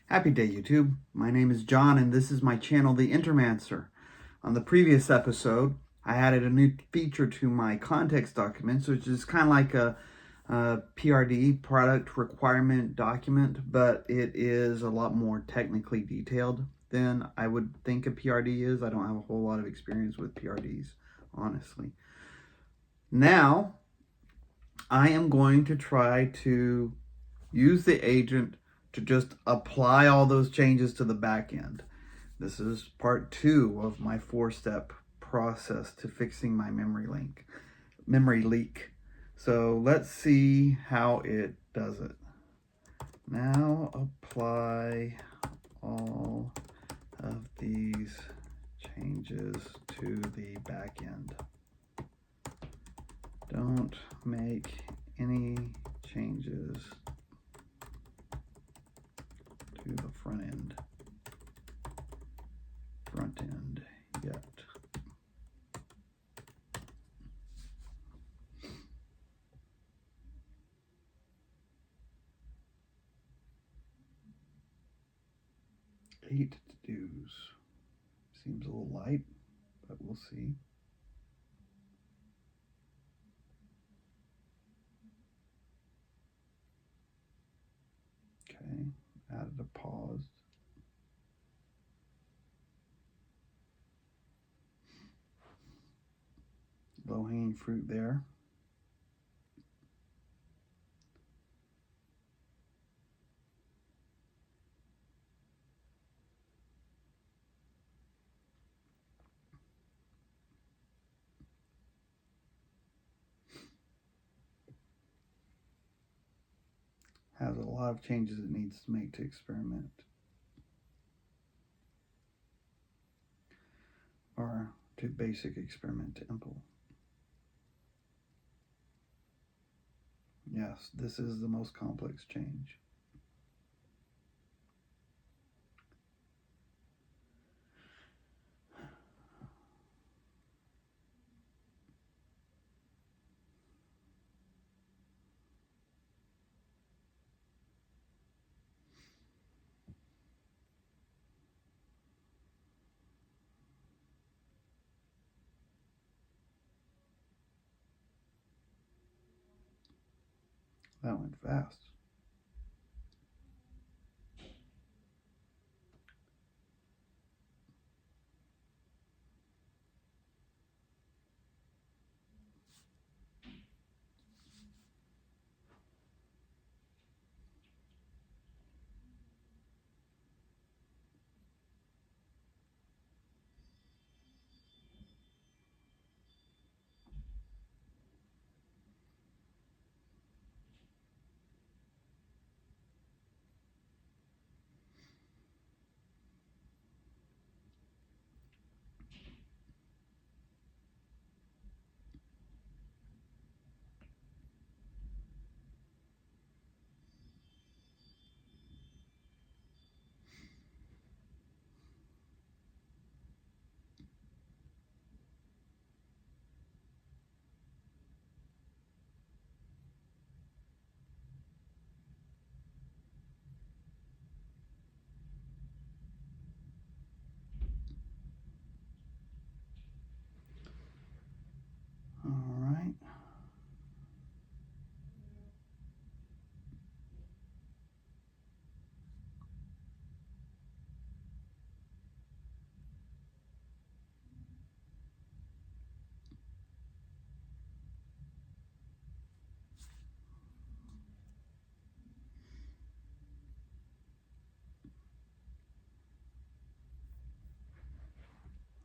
Happy day, YouTube. My name is John, and this is my channel, The Intermancer. On the previous episode, I added a new feature to my context documents, which is kind of like a PRD, product requirement document, but it is a lot more technically detailed than I would think a PRD is. I don't have a whole lot of experience with PRDs, honestly. Now, I am going to try to use the agent to just apply all those changes to the back end. This is part 2 of my 4-step process to fixing my memory leak. So let's see how it does it. Now apply all of these changes to the back end. Don't make any changes to the front end yet. Eight to-dos. Seems a little light, but we'll see. Okay, added a pause. Low-hanging fruit there. Has a lot of changes it needs to make to experiment. Or to basic experiment to impl. Yes, this is the most complex change. That went fast. All right.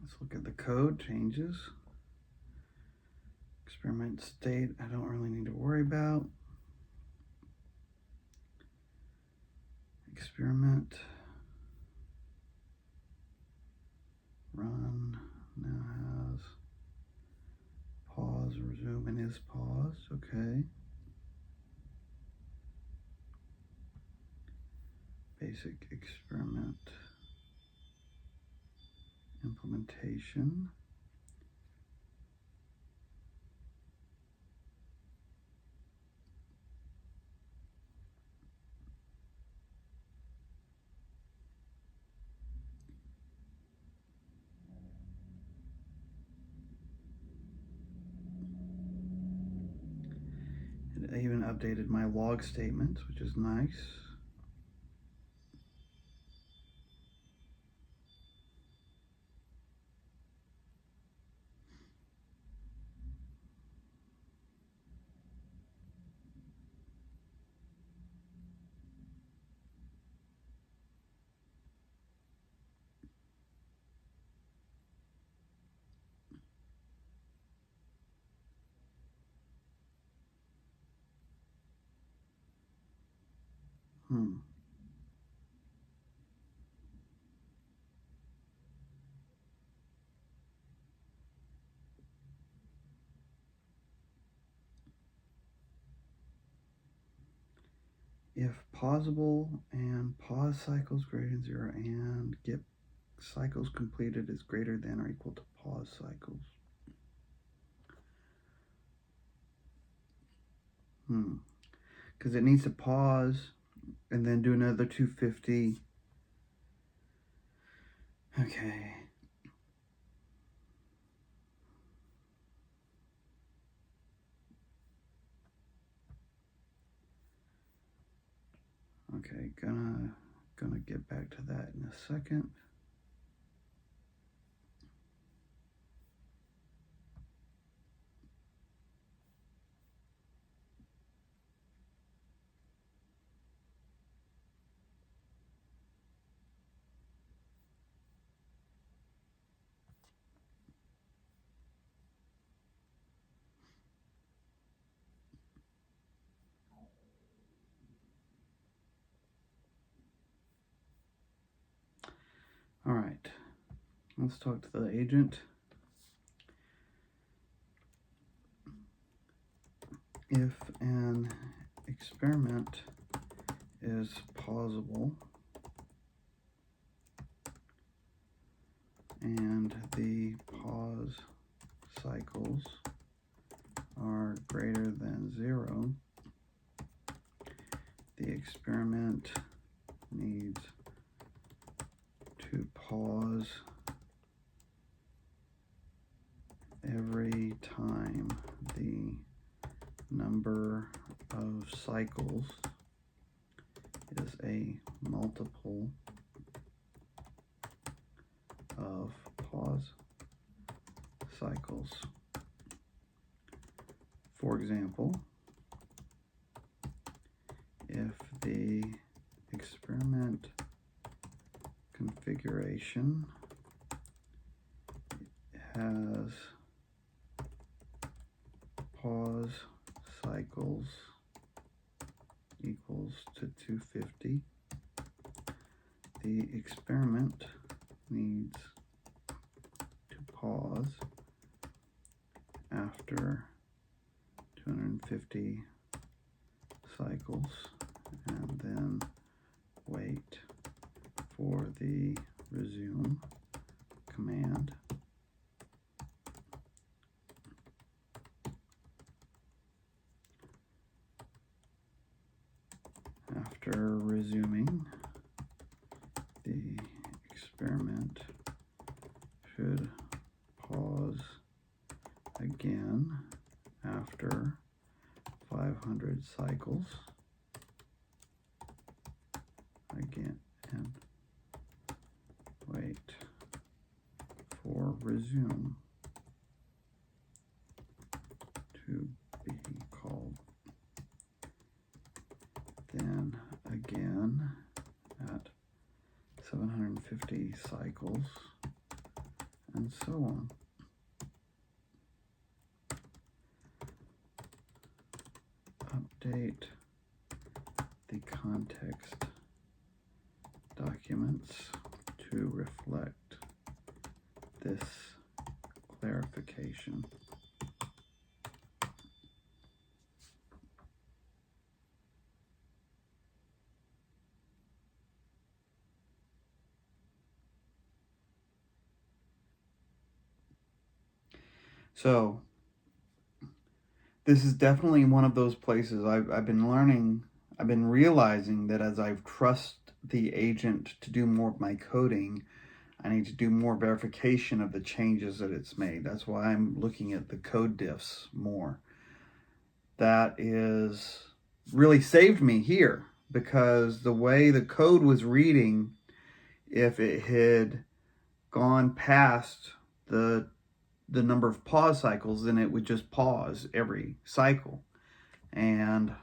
Let's look at the code changes. Experiment state, I don't really need to worry about. Experiment. Run now has pause, resume, and is pause. Okay. Basic experiment implementation. I even updated my log statements, which is nice. If pausable and pause cycles greater than 0 and get cycles completed is greater than or equal to pause cycles. Because it needs to pause and then do another 250. Okay. Okay, gonna get back to that in a second. All right, let's talk to the agent. If an experiment is pausable and the pause cycles are greater than 0, the experiment needs to pause every time the number of cycles is a multiple of pause cycles. For example, if the experiment configuration has pause cycles equals to 250, the experiment needs to pause after 250 cycles and then wait for the resume command. After resuming, the experiment should pause again after 500 cycles again and wait for resume to be called. Then again at 750 cycles and so on. Update the context documents to reflect this clarification. So this is definitely one of those places I've been learning, I've been realizing that as I trust the agent to do more of my coding, I need to do more verification of the changes that it's made. That's why I'm looking at the code diffs more. that is really saved me here, because the way the code was reading, if it had gone past the number of pause cycles, then it would just pause every cycle. And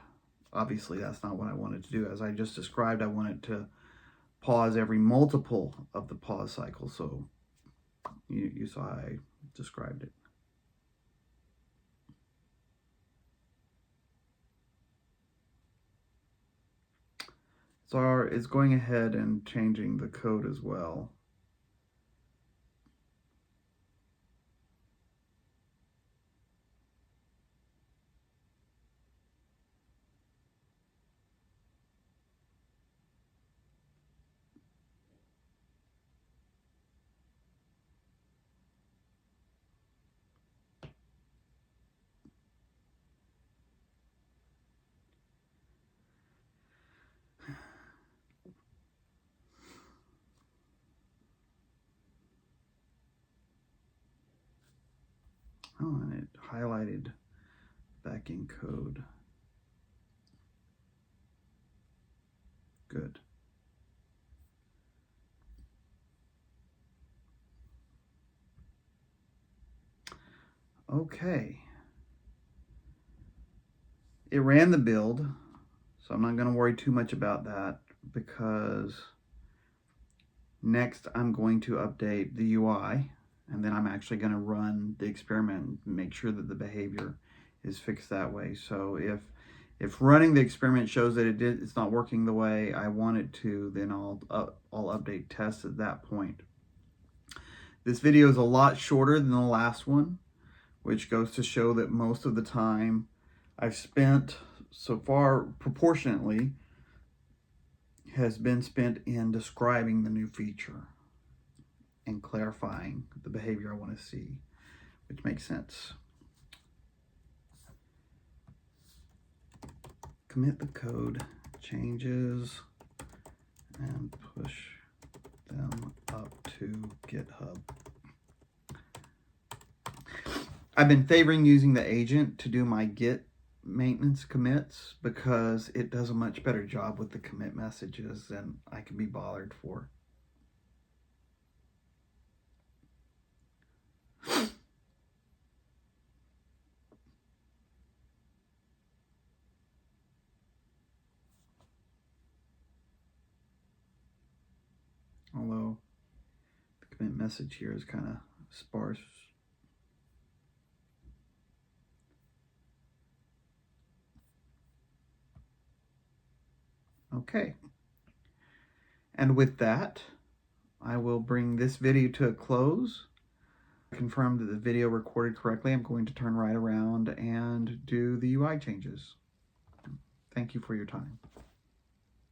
obviously that's not what I wanted to do. As I just described, I wanted to pause every multiple of the pause cycle. So you saw how I described it. So it's going ahead and changing the code as well. Oh, and it highlighted backend code. Good. Okay. It ran the build, so I'm not going to worry too much about that, because next I'm going to update the UI, and then I'm actually going to run the experiment and make sure that the behavior is fixed that way. So if running the experiment shows that it's not working the way I want it to, then I'll update tests at that point. This video is a lot shorter than the last one, which goes to show that most of the time I've spent so far, proportionately, has been spent in describing the new feature and clarifying the behavior I want to see, which makes sense. Commit the code changes and push them up to GitHub. I've been favoring using the agent to do my Git maintenance commits, because it does a much better job with the commit messages than I can be bothered for. Although the commit message here is kind of sparse. Okay. And with that, I will bring this video to a close. Confirm that the video recorded correctly. I'm going to turn right around and do the UI changes. Thank you for your time.